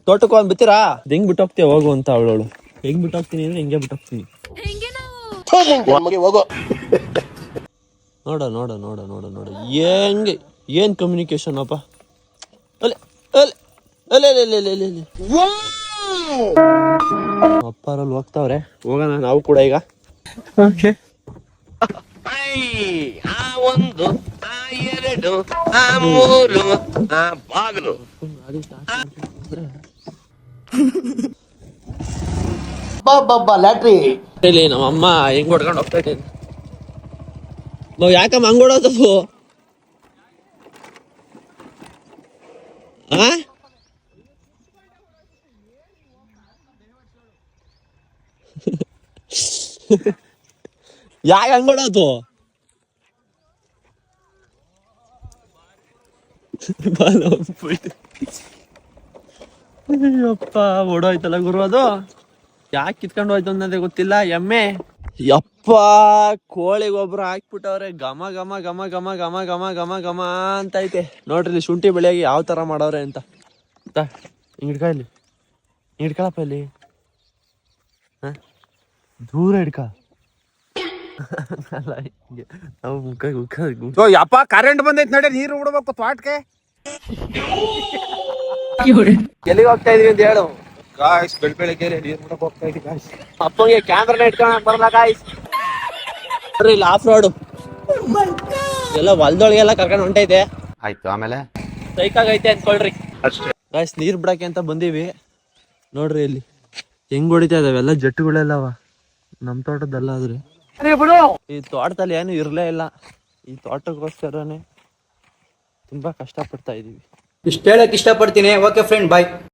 ತೋಟಕ್ಕೆ ಹೋಗಿ ಬಿತ್ತೀರಾ? ಹೆಂಗ್ ಬಿಟ್ಟೋಗ್ತೀಯ ಹೋಗು ಅಂತ ಅವಳು. ಹೆಂಗ್ ಬಿಟ್ಟೋಗ್ತೀನಿ ಅಂದ್ರೆ ಹಿಂಗೆ ಬಿಟ್ಟೋಗ್ತೀನಿ. ಹೋಗೋ. ನೋಡ ನೋಡ ನೋಡ ನೋಡ ನೋಡ ಹೆಂಗೆ ಏನ್ ಕಮ್ಯುನಿಕೇಶನ್ ಅಪ್ಪ. ಅಲೆ ಅಲೆ ಅಲೆ ಅಲೆ ಅಲೆ ಅಲೆ ಅಪ್ಪಾರಲ್ಲಿ ಹೋಗ್ತಾವ್ರೆ. ಹೋಗೋಣ ನಾವು ಕೂಡ ಈಗ. ಓಕೆ. ಆ ಒಂದು ಆ ಎರಡು ಆ ಮೂರು ಆ ಬಾಗಿಲು. ಲ್ಯಾಟ್ರಿ ಇಲ್ಲಿ ನಮ್ಮ ಅಮ್ಮ ಹೆಂಗ್ ಹೊಡ್ಕೊಂಡು ಹೋಗ್ತಾ ಇದ್ದೇನೆ. ನಾವ್ ಯಾಕಮ್ಮ ಹಂಗ್ ಹೊಡೋದು? ಆ ಯಾಕೆ ಹಂಗ್ ಹೊಡೋದು? ಅಯ್ಯಪ್ಪ ಓಡೋಯ್ತಲ್ಲ ಗುರು. ಅದು ಯಾಕೆ ಕಿತ್ಕೊಂಡು ಹೋಯ್ತು ಅನ್ನೋದೇ ಗೊತ್ತಿಲ್ಲ. ಎಮ್ಮೆ ಯಪ್ಪ ಕೋಳಿ ಗೊಬ್ಬರ ಹಾಕ್ಬಿಟ್ಟವ್ರೆ. ಘಮ ಘಮ ಘಮ ಘಮ ಘಮ ಘಮ ಘಮ ಘಮ ಅಂತ ಐತೆ ನೋಡ್ರಿ. ಇಲ್ಲಿ ಶುಂಠಿ ಬೆಳೆಯಾಗಿ ಯಾವ ತರ ಮಾಡವ್ರೆ ಅಂತ. ಹಿಂಗ್ ಇಲ್ಲಿ ಹಿಡ್ಕೊಳಪ್ಪ. ಇಲ್ಲಿ ದೂರ ಹಿಡ್ಕ. ನಾವು ಮುಖ ಯಪ್ಪ ಕರೆಂಟ್ ಬಂದೈತ್ ನೋಡಿ. ನೀರು ಬಿಡ್ಬೇಕು ತೋಟಕ್ಕೆ. ಎಲ್ಲಿಗೆ ಹೋಗ್ತಾ ಇದೀವಿ ಅಂತ ಹೇಳು. ಗಾಯ್ಸ್ ಬೆಳಗ್ಗೆ ನೀರು ಬಿಡಕ್ ಹೋಗ್ತಾ ಇದೀವಿ ಗಾಯ್ಸ್. ಅಪ್ಪಂಗೆ ಕ್ಯಾಮ್ರಾನ ಇಟ್ಕೊಳಕ್ ಬರಲ್ಲ ಗಾಯ್ಸ್. ಇಲ್ಲಿ ಆಫ್ ರೋಡ್ ಎಲ್ಲ ಹೊಲ್ದೊಳಗೆಲ್ಲ ಕರ್ಕೊಂಡು ಹೊಂಟೈತೆ. ಆಯ್ತು ಆಮೇಲೆ ಸೈಕಾಗೈತೆ ಅನ್ಕೊಳ್ರಿ ಅಷ್ಟೇ ಗಾಯ್ಸ್. ನೀರ್ ಬಿಡಕ್ಕೆ ಅಂತ ಬಂದೀವಿ. ನೋಡ್ರಿ ಇಲ್ಲಿ ಹೆಂಗ್ ಹೊಡಿತಾ ಇದಾವೆಲ್ಲ ಜಟ್ಟುಗಳೆಲ್ಲವ. ನಮ್ ತೋಟದಲ್ಲ ಆದ್ರೆ ಈ ತೋಟದಲ್ಲಿ ಏನು ಇರ್ಲೇ ಇಲ್ಲ. ಈ ತೋಟಕ್ಕೋಸ್ಕರನೇ ತುಂಬಾ ಕಷ್ಟ ಪಡ್ತಾ ಇದೀವಿ. ಇಷ್ಟ ಹೇಳಕ್ ಇಷ್ಟಪಡ್ತೀನಿ. ಓಕೆ ಫ್ರೆಂಡ್, ಬಾಯ್.